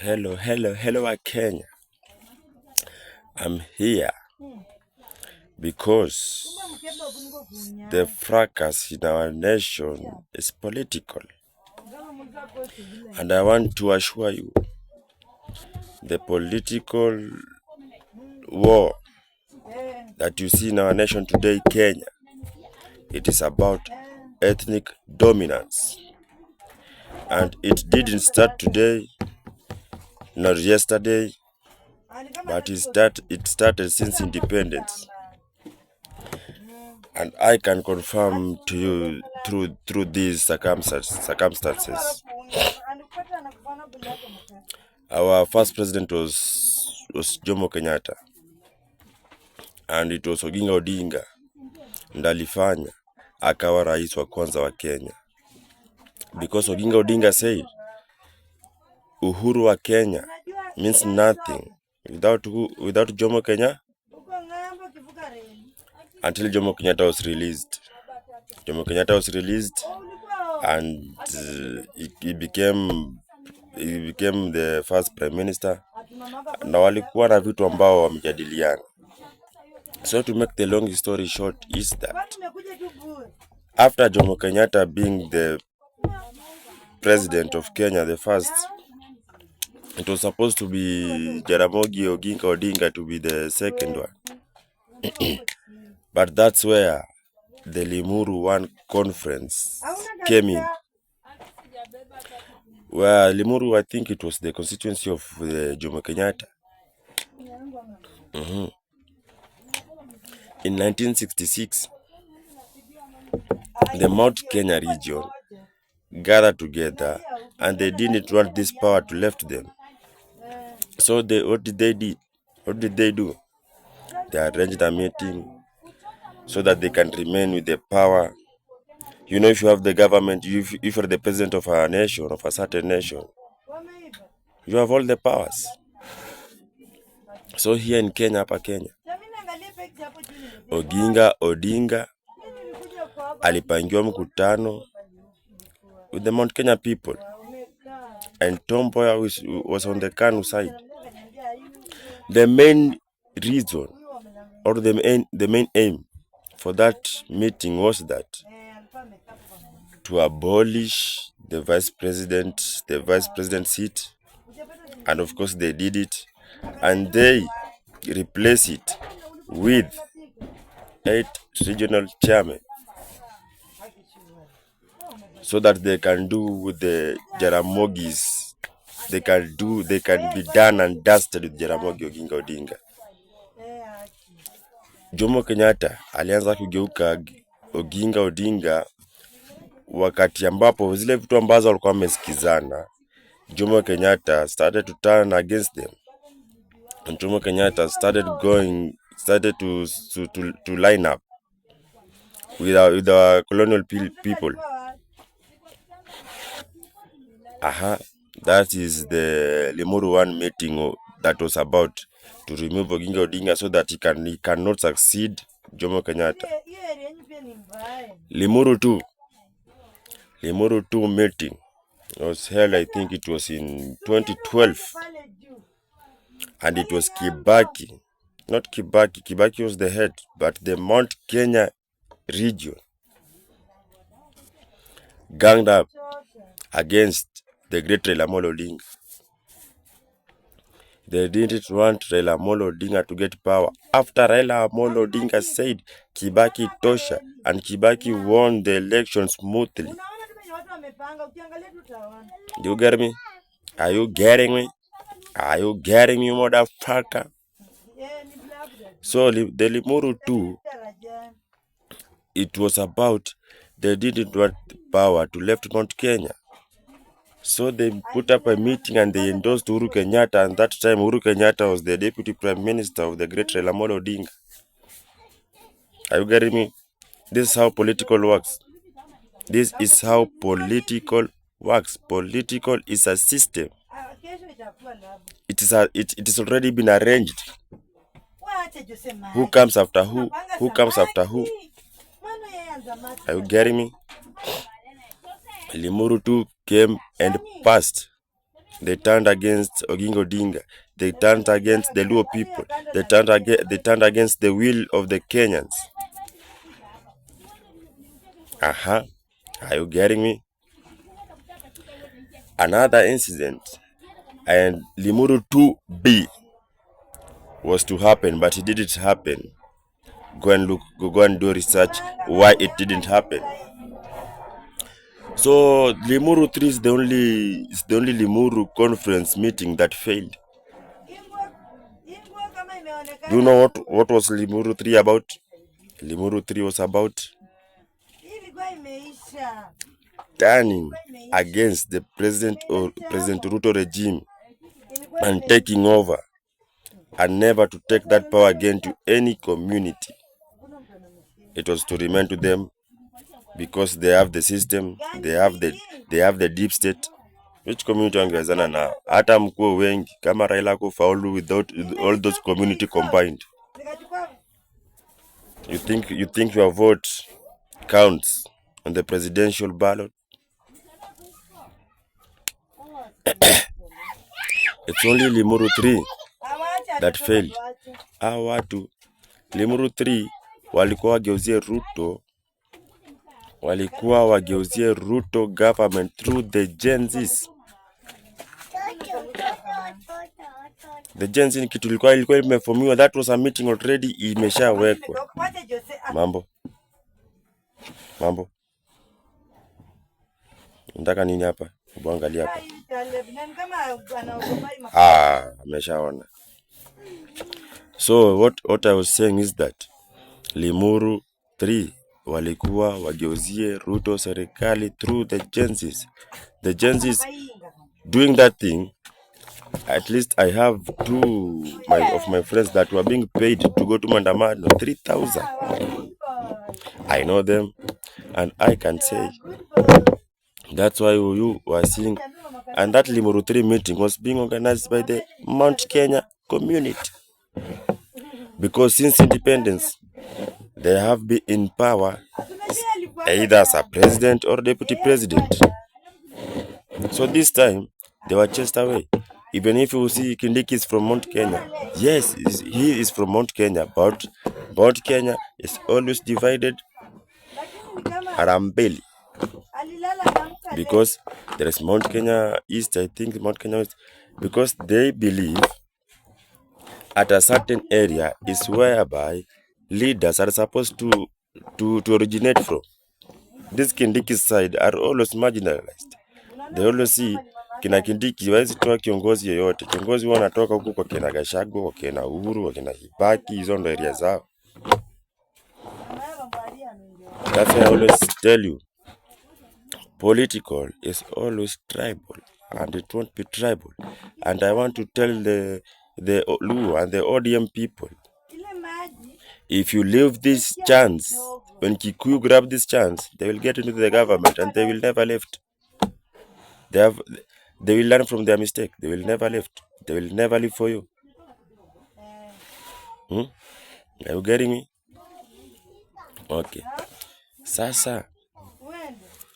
Hello, Kenya. I'm here because the fracas in our nation is political. And I want to assure you, the political war that you see in our nation today, Kenya, it is about ethnic dominance. And it didn't start today, not yesterday, but it started since independence. And I can confirm to you through these circumstances. Our first president was Jomo Kenyatta, and it was Oginga Odinga ndalifanya akawa rais wa kwanza wa Kenya, because Oginga Odinga said uhuru wa Kenya means nothing without Jomo Kenyatta, until Jomo Kenyatta was released. Jomo Kenyatta was released, and he became the first prime minister, na walikuwa na vitu ambao wamejadiliana. So to make the long story short is that after Jomo Kenyatta being the president of Kenya, the first, it was supposed to be Jaramogi Oginga Odinga to be the second one. But that's where the Limuru One conference came in. Where Limuru, I think it was the constituency of Jomo Kenyatta. In 1966, the Mount Kenya region gathered together, and they didn't want this power to left them. So what did they do? They arranged a meeting so that they can remain with the power. You know, if you have the government, if you're the president of a nation, of a certain nation, you have all the powers. So here in Kenya, hapa Kenya, Oginga Odinga alipangiwa mkutano with the Mount Kenya people, and Tom Mboya was on the KANU side. The main reason, or the main aim for that meeting was that to abolish the vice president seat, and of course they did it, and they replaced it with 8 regional chairmen, so that they can do with the Jaramogis. They can be done and dusted with Jaramogi Oginga Odinga. Jomo Kenyatta alianza kugeuka Oginga Odinga wakati ambapo zile vitu ambazo walikuwa wamesikizana, Jomo Kenyatta started to turn against them. And Jomo Kenyatta started to line up with our colonial people. That is the Limuru One meeting that was about to remove Oginga Odinga so that he cannot succeed Jomo Kenyatta. Limuru 2 meeting was held, I think it was in 2012, and it was Kibaki. Not Kibaki. Kibaki was the head, but the Mount Kenya region ganged up against the great Raila Amolo Odinga. They didn't want Raila Amolo Odinga to get power. After Raila Amolo Odinga said Kibaki tosha, and Kibaki won the election smoothly. Do you get me? Are you getting me? Are you getting me, motherfucker? So the Limuru 2, it was about they didn't want power to left Mount Kenya. So they put up a meeting and they endorsed Uhuru Kenyatta, and that time Uhuru Kenyatta was the deputy prime minister of the great Raila Amolo Odinga. Are you getting me? This is how political works. This is how political works. Political is a system. It is already been arranged. Who comes after who? Who comes after who? Are you getting me? Limuru 2 came and passed. They turned against Oginga Odinga. They turned against the Luo people. They turned against the will of the Kenyans. Are you getting me? Another incident, and Limuru 2B was to happen, but it didn't happen. Go and do research why it didn't happen. So Limuru 3 is the only Limuru conference meeting that failed. Do you know what was Limuru 3 about? Limuru 3 was about turning against the President Ruto regime and taking over, and never to take that power again to any community. It was to remain to them because they have the system, they have the deep state. Which community wangewezana na hata mkuo wengi kama Raila kufaulu with all those community combined? You think your vote counts on the presidential ballot? It's only Limuru 3 that failed. Watu Limuru 3 walikuwa wageuzie Ruto government through the Gen Zs. The Gen Z kitu ilikuwa imeformiwa, that was a meeting already imeshawekwa. Mambo. Nataka nini hapa? Uangalia hapa. Ameshaona. So what I was saying is that Limuru 3 walikuwa wageuzie Ruto serikali through the Gen Zs. The Gen Zs doing that thing. At least I have two of my friends that were being paid to go to Mandamano, 3,000. I know them, and I can say that's why you were seeing. And that Limuru 3 meeting was being organized by the Mount Kenya community, because since independence they have been in power either as a president or deputy president. So this time they were chased away. Even if you see Kindiki is from Mount Kenya, yes, he is from Mount Kenya, but Mount Kenya is always divided Harambeli, because there is Mount Kenya East, I think Mount Kenya East, because they believe at a certain area is whereby leaders are supposed to originate from. This Kindiki side are always marginalized. They always see kina Kindiki wawezi toa kiongozi yeyote. Kiongozi wanatoka huku kwa kina Gachagua, kwa kina Uhuru, kwa kina Kibaki, hizo ndo area zao. That's why I always tell you, political is always tribal, and it won't be tribal. And I want to tell the Luo and the ODM people, if you leave this chance, when Kikuyu grab this chance, they will get into the government and they will never left. They will learn from their mistake. They will never left. They will never live for you. Are you getting me? Okay. Sasa,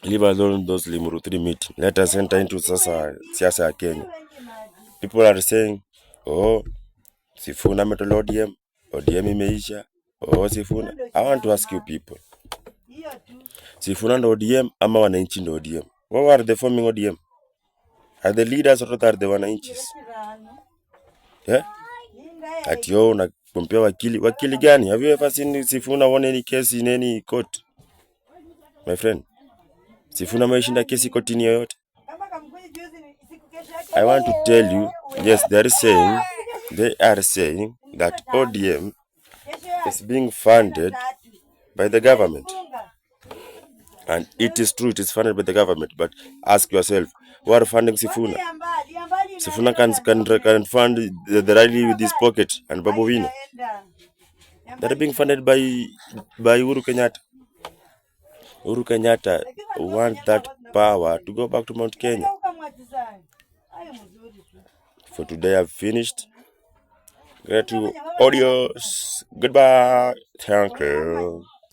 leave alone those Limuru 3 meeting. Let us enter into sasa siasa ya Kenya. People are saying, oh, Sifuna metolo ODM imeisha. Oh, Sifuna. I want to ask you people, Sifuna ndo ODM ama wananchi ndo ODM? What are they forming ODM? Are the leaders or are the wananchis? Yeah? Ati yo unapompea wakili gani? Have you ever seen Sifuna won any case in any court? My friend, Sifuna ameshinda kesi kotini yoyote? I want to tell you, yes, they are saying that ODM is being funded by the government. And it is true, it is funded by the government. But ask yourself, who are funding Sifuna? Sifuna can fund the rally with his pocket and Babu Wino. That are being funded by Uhuru Kenyatta. Uhuru Kenyatta wants that power to go back to Mount Kenya. For today, I've finished. Get to audios. Goodbye. Thank you.